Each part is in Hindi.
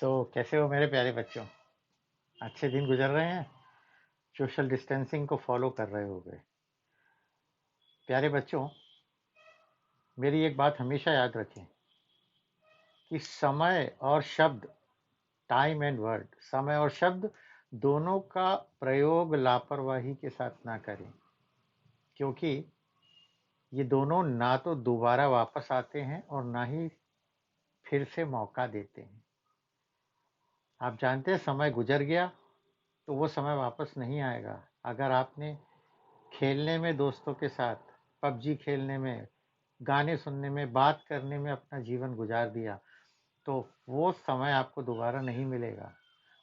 तो कैसे हो मेरे प्यारे बच्चों? अच्छे दिन गुजर रहे हैं? सोशल डिस्टेंसिंग को फॉलो कर रहे होगे? प्यारे बच्चों, मेरी एक बात हमेशा याद रखें कि समय और शब्द, टाइम एंड वर्ड, समय और शब्द दोनों का प्रयोग लापरवाही के साथ ना करें, क्योंकि ये दोनों ना तो दोबारा वापस आते हैं और ना ही फिर से मौका देते हैं। आप जानते हैं, समय गुजर गया तो वो समय वापस नहीं आएगा। अगर आपने खेलने में दोस्तों के साथ, पबजी खेलने में, गाने सुनने में, बात करने में अपना जीवन गुजार दिया, तो वो समय आपको दोबारा नहीं मिलेगा।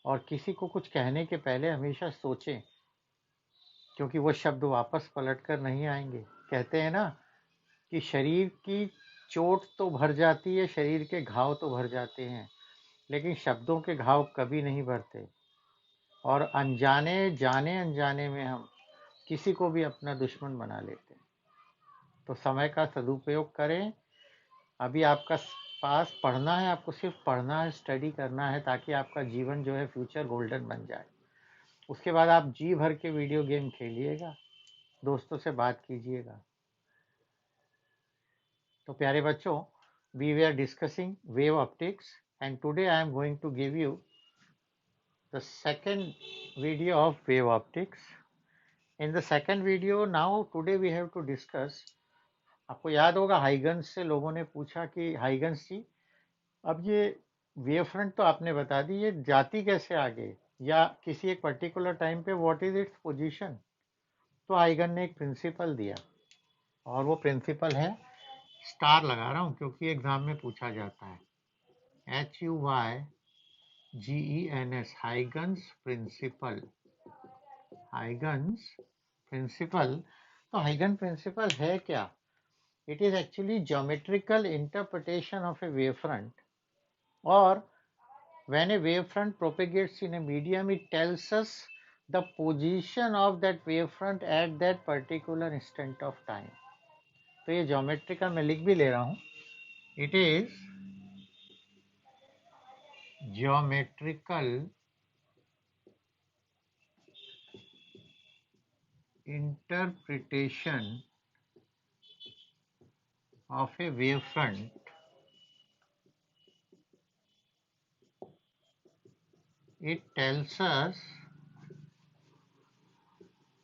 और किसी को कुछ कहने के पहले हमेशा सोचें, क्योंकि वो शब्द वापस पलट कर नहीं आएंगे। कहते हैं ना कि शरीर की चोट तो भर जाती है, शरीर के घाव तो भर जाते हैं, लेकिन शब्दों के घाव कभी नहीं भरते। और अनजाने जाने अनजाने में हम किसी को भी अपना दुश्मन बना लेते हैं। तो समय का सदुपयोग करें। अभी आपका पास पढ़ना है, आपको सिर्फ पढ़ना है, स्टडी करना है, ताकि आपका जीवन जो है फ्यूचर गोल्डन बन जाए। उसके बाद आप जी भर के वीडियो गेम खेलिएगा, दोस्तों से बात कीजिएगा। तो प्यारे बच्चों, we were discussing wave optics, and today I am going to give you the second video of wave optics. In the second video, now today we have to discuss, आपको याद होगा हाइगन्स से लोगों ने पूछा कि हाइगन्स जी, अब ये वेव फ्रंट तो आपने बता दी, ये जाती कैसे आगे, या किसी एक पर्टिकुलर टाइम पे व्हाट इज इट्स पोजीशन। तो हाइगन ने एक प्रिंसिपल दिया, और वो प्रिंसिपल है, स्टार लगा रहा हूँ क्योंकि एग्जाम में पूछा जाता है, HUYGENS, Huygens principle. Huygens principle. तो हाइगन प्रिंसिपल है क्या? It is actually geometrical interpretation of a wavefront, or when a wavefront propagates in a medium, it tells us the position of that wavefront at that particular instant of time. तो ये geometrical मैं लिख भी ले रहा हूँ. It is geometrical interpretation of a wavefront it tells us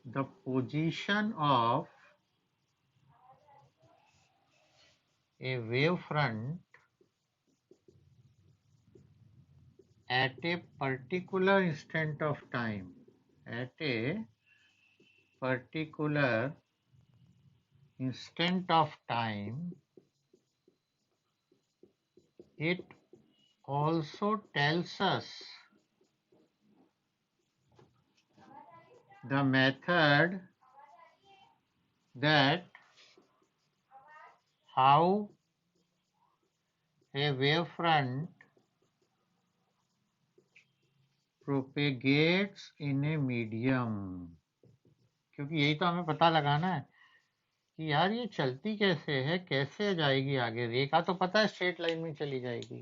the position of a wavefront at a particular instant of time. At a particular instant of time, it also tells us the method that how a wavefront propagates in a medium. क्योंकि यही तो हमें पता लगाना है कि यार ये चलती कैसे है, कैसे जाएगी आगे। रेखा तो पता है स्ट्रेट लाइन में चली जाएगी,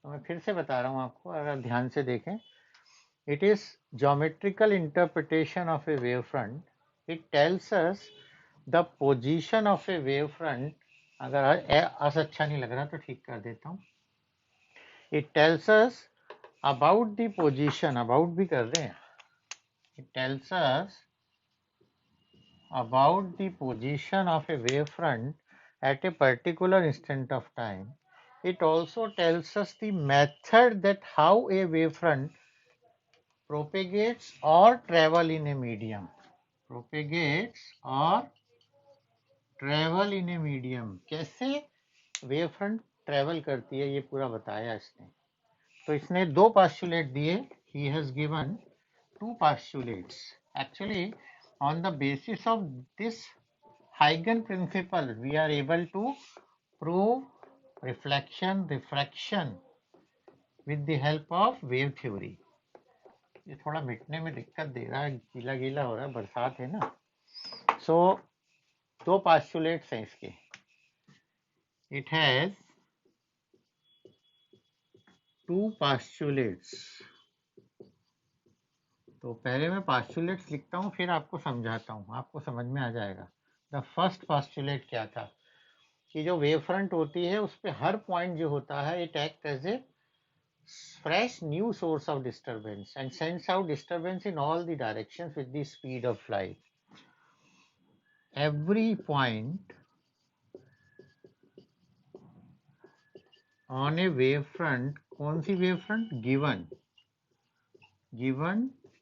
तो मैं फिर से बता रहा हूँ आपको, अगर ध्यान से देखें। It is geometrical interpretation of a wavefront. It tells us the position of a wavefront. अगर अस अच्छा नहीं लग रहा तो ठीक कर देता हूँ. It tells us about the position, about भी कर रहे हैं. It tells us about the position of a wavefront at a particular instant of time. It also tells us the method that how a wavefront propagates or travel in a medium. Propagates or travel in a medium. कैसे wavefront travel करती है, ये पूरा बताया इसने. तो इसने दो postulate दिए. He has given two postulates. Actually, on the basis of this Huygens principle, we are able to prove reflection, refraction with the help of wave theory. ये थोड़ा मिटने में दिक्कत दे रहा है, गीला गीला हो रहा है, बरसात है ना. सो दो postulates हैं इसके. It has 2 postulates। तो पहले मैं postulates लिखता हूँ, फिर आपको समझाता हूँ, आपको समझ में आ जाएगा। द फर्स्ट postulate क्या था कि जो वेव फ्रंट होती है उस पे हर पॉइंट जो होता है it act as a fresh new source of disturbance and sends out disturbance in all the directions with the speed of light. Every point on a wave front, कौन सी wave front? given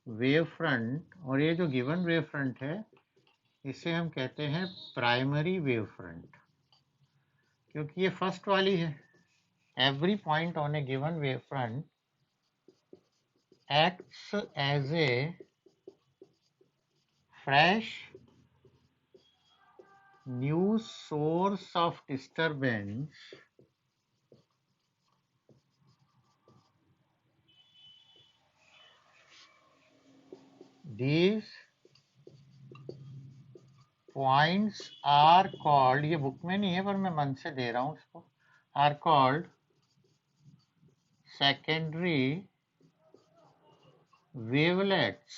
wave front, और ये जो given wave front है इसे हम कहते हैं प्राइमरी वेव फ्रंट, क्योंकि ये फर्स्ट वाली है। Every point on A given wave front acts as a fresh new source of disturbance these points are called, ये बुक में नहीं है पर मैं मन से दे रहा हूँ उसको, are called secondary wavelets.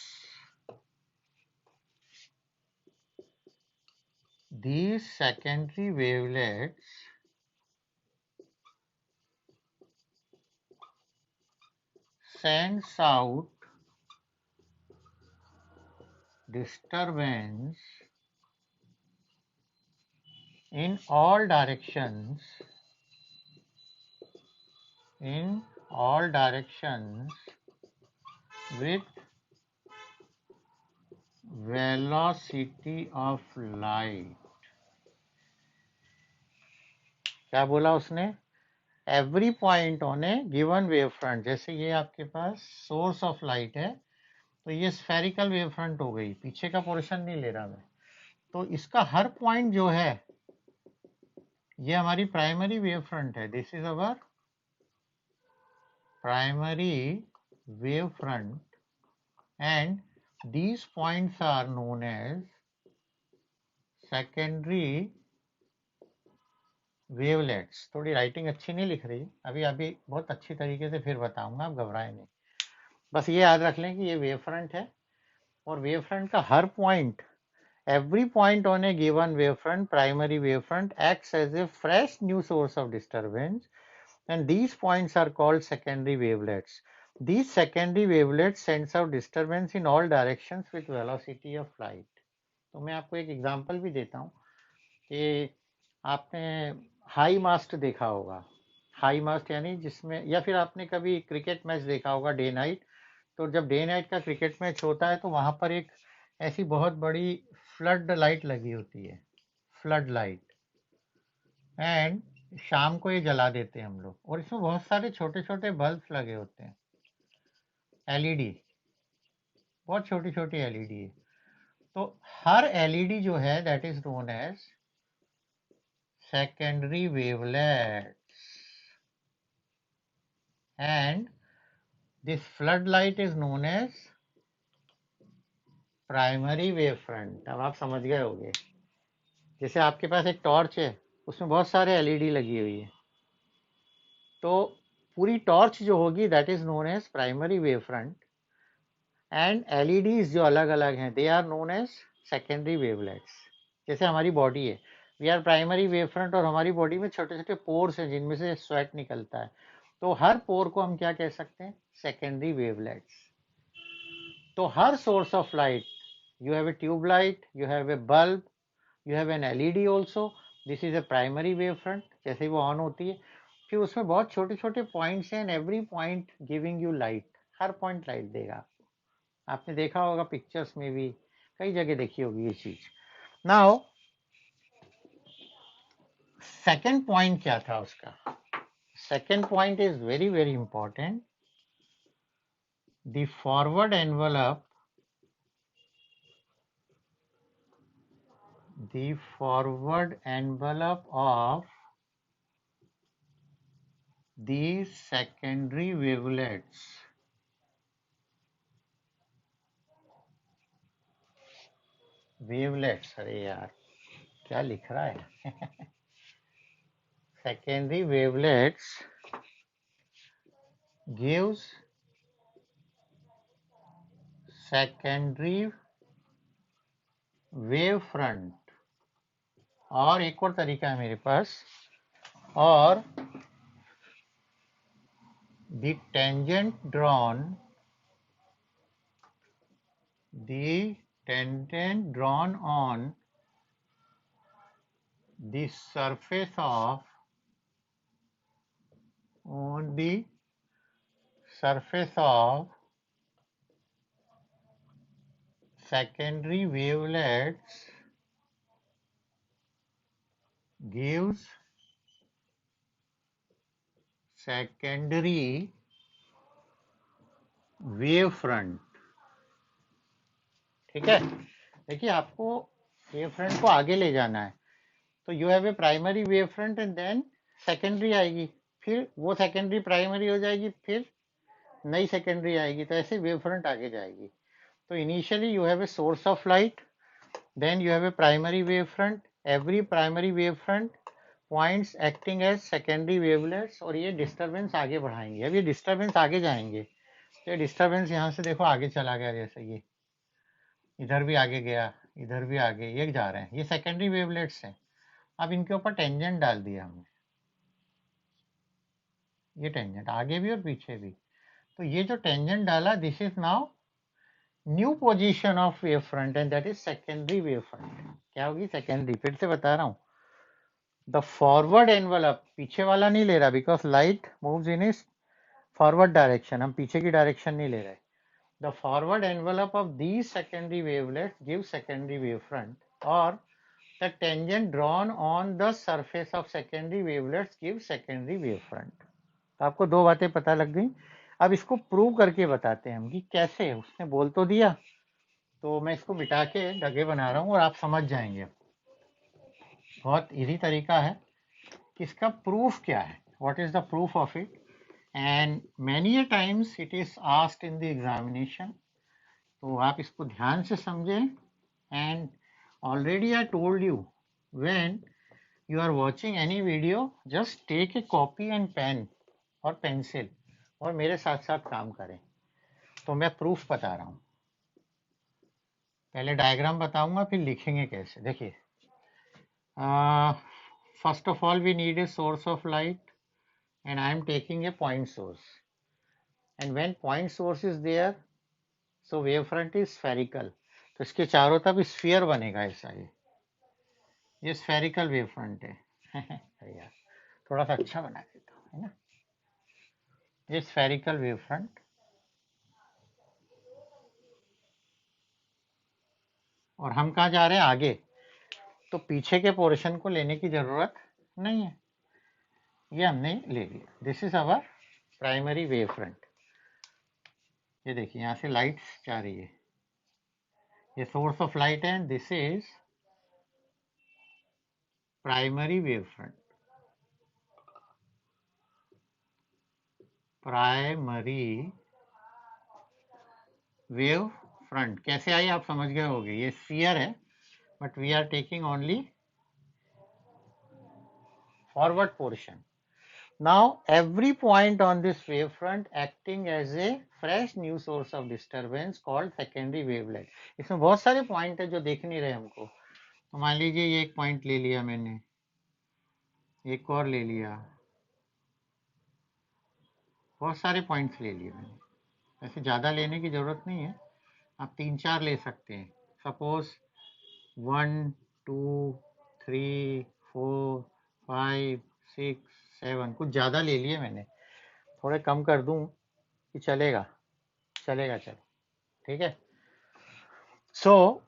These secondary wavelets sends out disturbance in all directions with velocity of light. क्या बोला उसने? Every point on A given wave front, जैसे ये आपके पास सोर्स ऑफ लाइट है तो ये स्फेरिकल वेव फ्रंट हो गई, पीछे का पोर्शन नहीं ले रहा मैं, तो इसका हर पॉइंट जो है ये हमारी प्राइमरी वेव फ्रंट है। This is our primary wave front and these points are known as secondary wavelets. थोड़ी राइटिंग अच्छी नहीं लिख रही, अभी बहुत अच्छी तरीके से फिर बताऊंगा, आप घबराएं नहीं। बस ये याद रख लें कि ये वेव फ्रंट है और वेव फ्रंट का हर point, every point on a given wavefront, primary wavefront, acts as a fresh new source of disturbance, and these points are called secondary wavelets. These secondary wavelets sends out disturbance in all directions with velocity of light. तो मैं आपको एक एग्जांपल भी देता हूँ कि आपने हाई मास्ट देखा होगा, हाई मास्ट यानी जिसमें, या फिर आपने कभी क्रिकेट मैच देखा होगा डे नाइट, तो जब डे नाइट का क्रिकेट मैच होता है तो वहाँ पर एक ऐसी बहुत बड़ी फ्लड लाइट लगी होती है, फ्लड लाइट, एंड शाम को ये जला देते हैं हम लोग, और इसमें बहुत सारे छोटे छोटे बल्ब लगे होते हैं, एलईडी, बहुत छोटी छोटी एलईडी है। तो हर एलईडी जो है that is known as secondary wavelet, and this flood light is known as primary wave front. अब आप समझ गए होंगे, जैसे आपके पास एक टॉर्च है उसमें बहुत सारे एलईडी लगी हुई है, तो पूरी टॉर्च जो होगी that is known as primary wave front, and LEDs जो अलग अलग हैं they are known as secondary wavelets. जैसे हमारी बॉडी है, we are primary wave front, और हमारी बॉडी में छोटे छोटे पोर्स हैं जिनमें से स्वेट निकलता है, तो हर पोर को हम क्या कह सकते हैं? Secondary wavelets. तो हर source of light, you have a tube light, you have a bulb, you have an LED also, this is a primary wavefront। जैसे ही वो ऑन होती है फिर उसमें बहुत छोटे छोटे पॉइंट्स हैं, every point giving you light, her point light देगा। आपने देखा होगा पिक्चर्स में भी, कई जगह देखी होगी ये चीज। नाउ सेकेंड पॉइंट क्या था उसका? Second point is very very important, the forward envelope, the forward envelope of these secondary wavelets अरे यार क्या लिख रहा है secondary wavelets gives secondary wave front, और एक और तरीका है मेरे पास, और the tangent drawn on the surface of secondary wavelets gives secondary wave front। ठीक है, देखिए आपको वेव फ्रंट को आगे ले जाना है, तो you have a primary wave front and then secondary आएगी, फिर वो सेकेंडरी प्राइमरी हो जाएगी, फिर नई सेकेंडरी आएगी, तो ऐसे वेव फ्रंट आगे जाएगी। तो initially you have A source of light, then you have a primary wavefront, every primary wavefront points acting as secondary wavelets, और ये डिस्टरबेंस आगे बढ़ाएंगे। अब ये डिस्टरबेंस आगे जाएंगे, ये डिस्टरबेंस यहाँ से देखो आगे चला गया, जैसे ये इधर भी आगे गया, इधर भी आगे, ये जा रहे हैं, ये सेकेंडरी वेवलेट्स हैं। अब इनके ऊपर टेंजेंट डाल दिया हमने, ये टेंजेंट आगे भी और पीछे भी, तो ये जो टेंजेंट डाला, this is now new position of wave front and that is secondary wave front. क्या होगी सेकेंडरी? फिर से बता रहा हूँ, द फॉरवर्ड एनवलप, पीछे वाला नहीं ले रहा, because light moves in is forward direction, हम पीछे की डायरेक्शन नहीं ले रहे। The forward envelope of these secondary wavelets give secondary wave front, और the tangent drawn on the surface of secondary wavelets give secondary wave front. तो आपको दो बातें पता लग गई। अब इसको प्रूव करके बताते हैं हम कि कैसे, उसने बोल तो दिया, तो मैं इसको बिठा के धागे बना रहा हूँ और आप समझ जाएंगे। बहुत इजी तरीका है कि इसका प्रूफ क्या है, what is the proof of it, and many a times it is asked in the examination. तो आप इसको ध्यान से समझें, and already I told you, when you are watching any video, just take a copy and pen और पेंसिल, और मेरे साथ साथ काम करें। तो मैं प्रूफ बता रहा हूँ, पहले डायग्राम बताऊंगा, फिर लिखेंगे कैसे। देखिए, first of all we need a source of light, and I am taking a point source, and when point source is there, so wavefront is spherical, तो इसके चारों तरफ स्फीयर बनेगा ऐसा, ये स्फेरिकल वेवफ्रंट है। यार थोड़ा सा अच्छा बना देता हूँ, है ना, ये स्फेरिकल वेवफ्रंट, और हम कहाँ जा रहे हैं? आगे, तो पीछे के पोर्शन को लेने की जरूरत नहीं है, ये हमने ले लिया। This is our primary wave front. ये देखिए यहाँ से लाइट जा रही है, ये सोर्स ऑफ लाइट है, this is primary wave front. Primary wave front कैसे आई आप समझ गए होंगे, ये स्फीयर है, but we are taking only forward portion. Now every point on this wavefront acting as a fresh new source of disturbance called secondary wavelet. इसमें बहुत सारे पॉइंट है जो देख नहीं रहे हमको, तो मान लीजिए ये एक पॉइंट ले लिया मैंने, एक और ले लिया, बहुत सारे पॉइंट्स ले लिए मैंने, ऐसे ज़्यादा लेने की ज़रूरत नहीं है, आप 3-4 ले सकते हैं। सपोज 1 2 3 4 5 6 7, कुछ ज़्यादा ले लिए मैंने, थोड़े कम कर दूं कि चलेगा? चलेगा, चलो ठीक है। So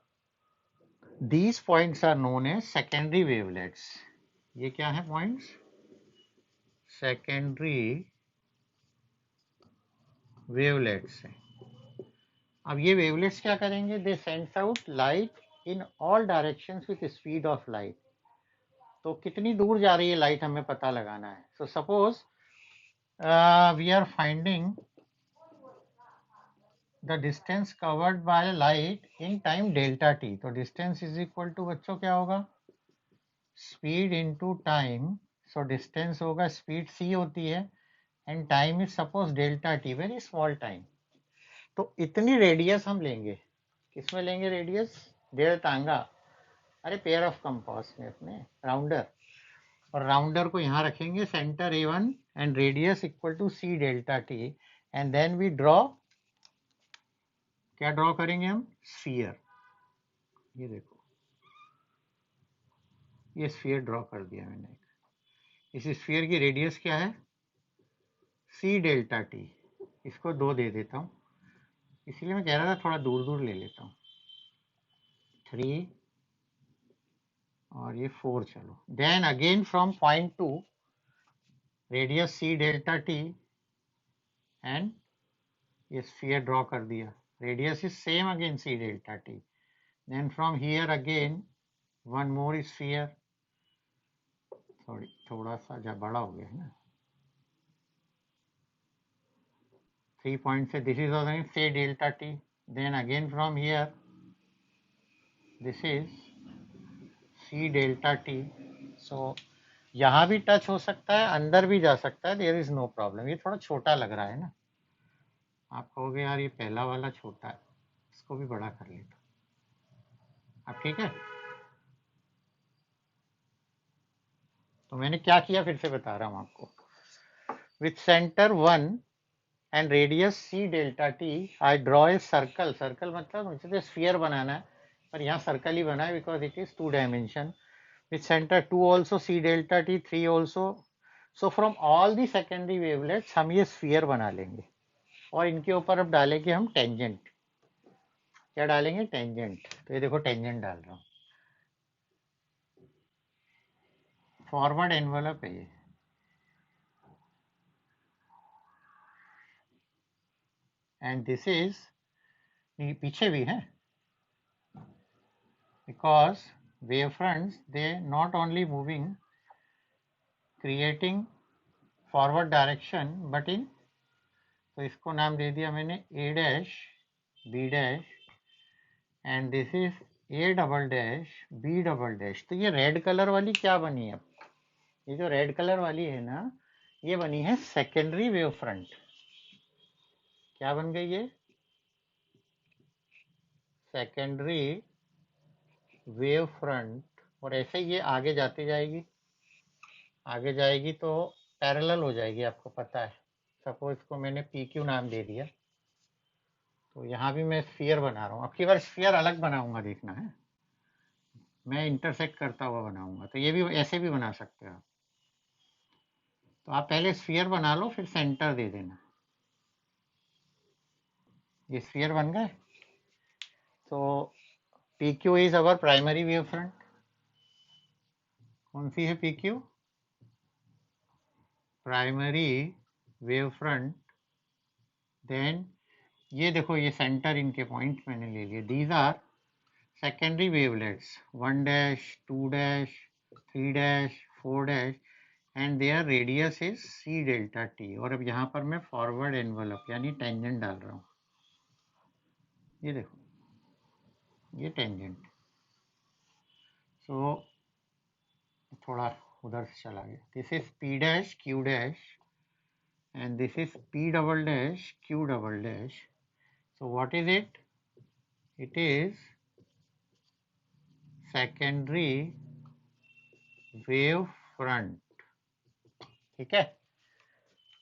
these points are known as secondary wavelets. ये क्या है पॉइंट्स? सेकेंडरी वेवलेट्स है। अब ये वेवलेट्स क्या करेंगे? They sends out light in all directions with speed of light. तो कितनी दूर जा रही है लाइट हमें पता लगाना है। So suppose we are finding the distance covered by light in time delta t. तो डिस्टेंस इज इक्वल टू बच्चों क्या होगा? Speed into time. So distance होगा, स्पीड c होती है, and time is suppose delta t, very small time. तो इतनी रेडियस हम लेंगे, किसमें लेंगे रेडियस? डेढ़ तांगा, अरे पेयर ऑफ कंपास में अपने राउंडर, और राउंडर को यहाँ रखेंगे centre A1 and radius equal to c delta t, and then we draw, क्या ड्रॉ करेंगे हम? स्फीयर। ये देखो, ये स्फीयर ड्रॉ कर दिया मैंने। इस स्फीयर की रेडियस क्या है? C delta t. इसको 2 दे देता हूँ, इसलिए मैं कह रहा था थोड़ा दूर दूर ले लेता हूँ। 3 और ये 4, चलो। Then again from point 2 radius c delta t, and ये स्फीयर ड्रॉ कर दिया, radius is same again C delta T. Then from here again one more sphere, थोड़ा सा जब बड़ा हो गया है ना, 3 पॉइंट से, this is again C delta T. Then again from here this is C delta T. So यहाँ भी टच हो सकता है, अंदर भी जा सकता है, देयर इज नो प्रॉब्लम। ये थोड़ा छोटा लग रहा है ना, आप कहोगे यार ये पहला वाला छोटा है, इसको भी बड़ा कर लेता। अब ठीक है, तो मैंने क्या किया फिर से बता रहा हूँ आपको। With centre 1 and radius c delta t, I draw a circle. Circle मतलब मुझे तो स्फीयर बनाना है, पर यहाँ सर्कल ही बना है because it is 2 dimension. With centre 2 also c delta t, 3 also. So from all the secondary wavelets हम ये स्फीयर बना लेंगे, और इनके ऊपर अब डालेंगे हम टेंजेंट। क्या डालेंगे? टेंजेंट। तो ये देखो टेंजेंट डाल रहा हूँ, फॉरवर्ड एनवलप है ये। एंड दिस इज, पीछे भी है, because wavefronts, they not only moving creating forward direction but in, तो इसको नाम दे दिया मैंने A dash B dash, and this is A double dash B double dash. तो ये रेड कलर वाली क्या बनी है? ये जो रेड कलर वाली है ना, ये बनी है सेकेंडरी वेव फ्रंट। क्या बन गई ये? Secondary wave front. और ऐसे ये आगे जाती जाएगी, आगे जाएगी तो पैरेलल हो जाएगी, आपको पता है। सपोज इसको मैंने PQ नाम दे दिया, तो यहाँ भी मैं स्फीयर बना रहा हूँ। अब की बार स्फीयर अलग बनाऊंगा, देखना है, मैं इंटरसेक्ट करता हुआ बनाऊंगा। तो ये भी ऐसे भी बना सकते हो आप। तो आप पहले स्फीयर बना लो, फिर सेंटर दे देना। ये स्फीयर बन गए। तो PQ is our primary wave front. कौन सी है PQ? Primary wave front. Then ये देखो, ये सेंटर इनके पॉइंट मैंने ले लिए। These are secondary wavelets, 1 dash, 2 dash, 3 dash, 4 dash, and their radius is c delta t। और अब यहाँ पर मैं फॉरवर्ड एनवलप यानी टेंजेंट डाल रहा हूँ। ये देखो, ये टेंजेंट। सो थोड़ा उधर से चला गया। This is P dash Q dash, and this is P double dash Q double dash. So what is it? It is secondary wave front। ठीक है,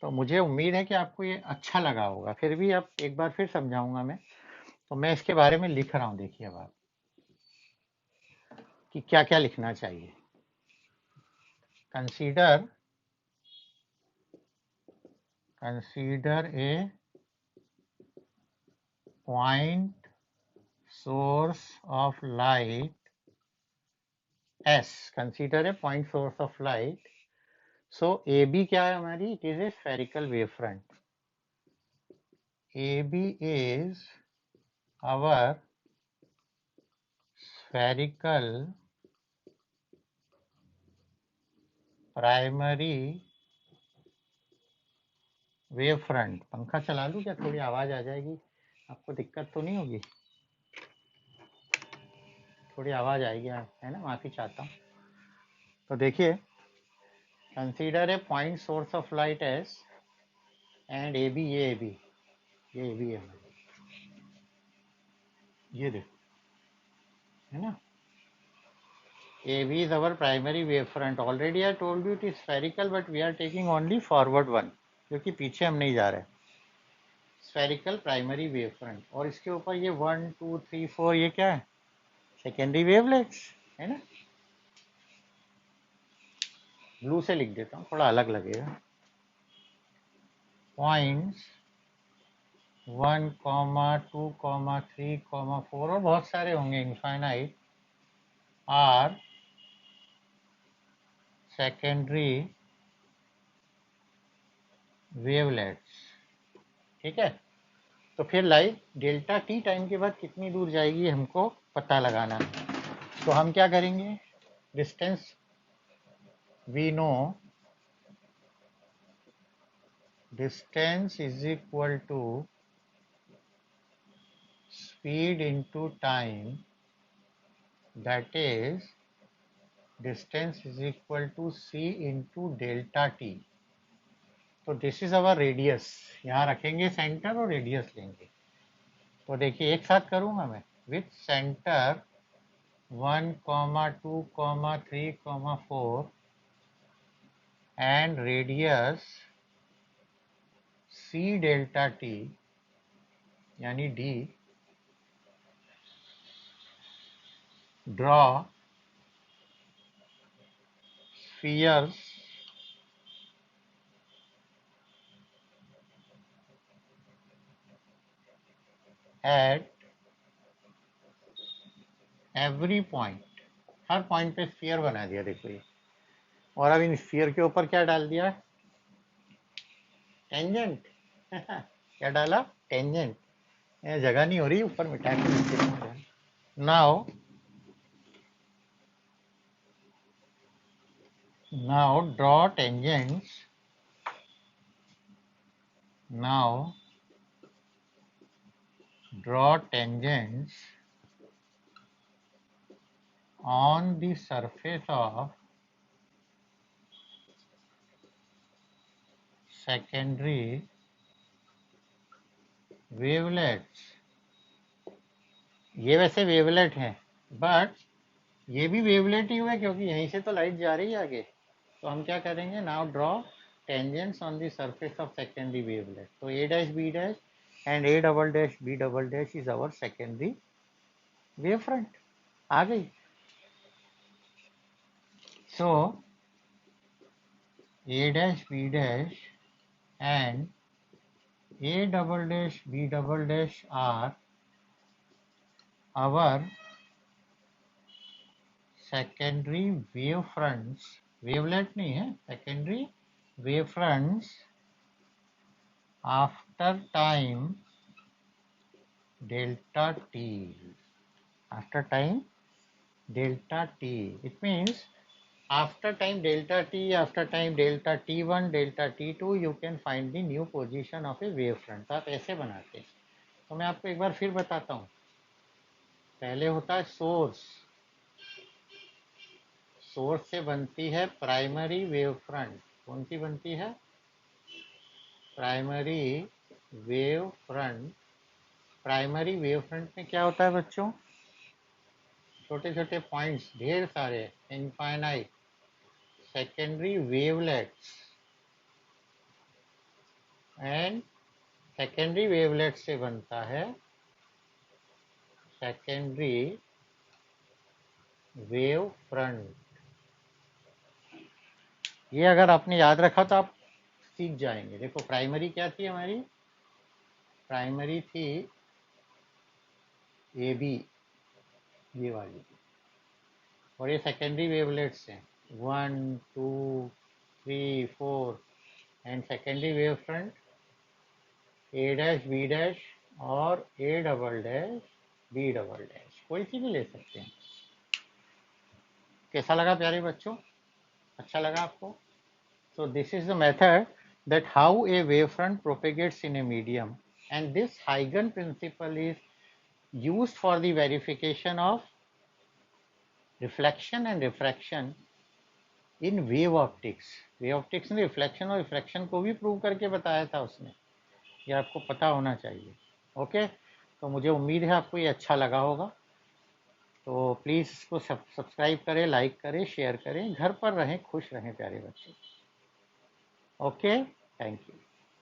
तो मुझे उम्मीद है कि आपको ये अच्छा लगा होगा। फिर भी अब एक बार फिर समझाऊंगा मैं। तो मैं इसके बारे में लिख रहा हूँ, देखिए अब आप कि क्या क्या लिखना चाहिए। Consider a point source of light S। Consider a point source of light. So AB क्या है हमारी? It is a spherical wave front. AB is our spherical primary wave front. पंखा चला लूँ क्या? थोड़ी आवाज आ जाएगी, आपको दिक्कत तो नहीं होगी? थोड़ी आवाज आएगी, है ना, माफी चाहता हूँ। तो देखिए, consider a point source of light S and A B, ये ए बी, ये ए बी है हमारी, ये देखो, है ना। A B is our primary wave front. Already I told you it is spherical, but we are taking only forward one, क्योंकि पीछे हम नहीं जा रहे. स्फेरिकल प्राइमरी वेव फ्रंट, और इसके ऊपर ये 1 2 3 4 ये क्या है, सेकेंडरी वेवलेट्स, है ना. ब्लू से लिख देता हूँ, थोड़ा अलग लगेगा. पॉइंट्स 1, 2, 3, 4 और बहुत सारे होंगे, इनफाइनाइट, आर सेकेंडरी वेवलेट्स. ठीक है. तो फिर लाइट डेल्टा टी टाइम के बाद कितनी दूर जाएगी हमको पता लगाना है. तो हम क्या करेंगे, distance we know, distance is equal to speed into time, that is distance is equal to c into delta t. तो दिस इज अवर रेडियस, यहाँ रखेंगे सेंटर और रेडियस लेंगे. तो देखिए एक साथ करूंगा मैं, with centre 1, 2, 3, 4 and radius c delta t यानी d, draw spheres at every point. Her point पे स्फीयर बना दिया देखो ये. और अब इन स्फीयर के ऊपर क्या डाल दिया, टेंजेंट. क्या डाला, टेंजेंट. जगह नहीं हो रही, ऊपर मिटा के नीचे पहुंच जाए. now draw tangents, now draw tangents on the surface of secondary wavelets. ये वैसे वेवलेट है, बट ये भी वेवलेट ही हुआ क्योंकि यहीं से तो लाइट जा रही है आगे. तो हम क्या करेंगे, now draw tangents on the surface of secondary wavelet. तो A dash B dash and A double dash B double dash is our secondary wave front. आ गई. So A dash B dash and A double dash B double dash are our secondary wave fronts. Wavelet नहीं है, secondary wave fronts after time delta t. After time delta t. It means after time delta t, after time delta t1, delta t2, you can find the new position of a wave front. आप ऐसे बनाते हैं. तो मैं आपको एक बार फिर बताता हूँ. पहले होता है सोर्स, सोर्स से बनती है प्राइमरी वेव फ्रंट. कौन सी बनती है, primary wave front. Primary wave front में क्या होता है बच्चों, छोटे छोटे पॉइंट्स ढेर सारे, infinite. Secondary wavelets, and secondary wavelet से बनता है सेकेंडरी वेव फ्रंट. ये अगर आपने याद रखा तो आप सीख जाएंगे. देखो प्राइमरी क्या थी हमारी, प्राइमरी थी ए बी, ये वाली. और ये सेकेंडरी वेवलेट्स हैं 1, 2, 3, 4. And secondary wave front A dash B dash और A double dash B double dash, कोई सी भी ले सकते हैं. कैसा लगा प्यारे बच्चों, अच्छा लगा आपको? So this is the method that how a wavefront propagates in a medium, and this Huygens principle is used for the verification of reflection and refraction in wave optics. Wave optics ने रिफ्लेक्शन और रिफ्रैक्शन को भी प्रूव करके बताया था उसने, ये आपको पता होना चाहिए। ओके, तो मुझे उम्मीद है आपको ये अच्छा लगा होगा। तो प्लीज़ इसको सब्सक्राइब करें, लाइक करें, शेयर करें। घर पर रहें, खुश रहें प्यारे बच्चे। Okay, thank you.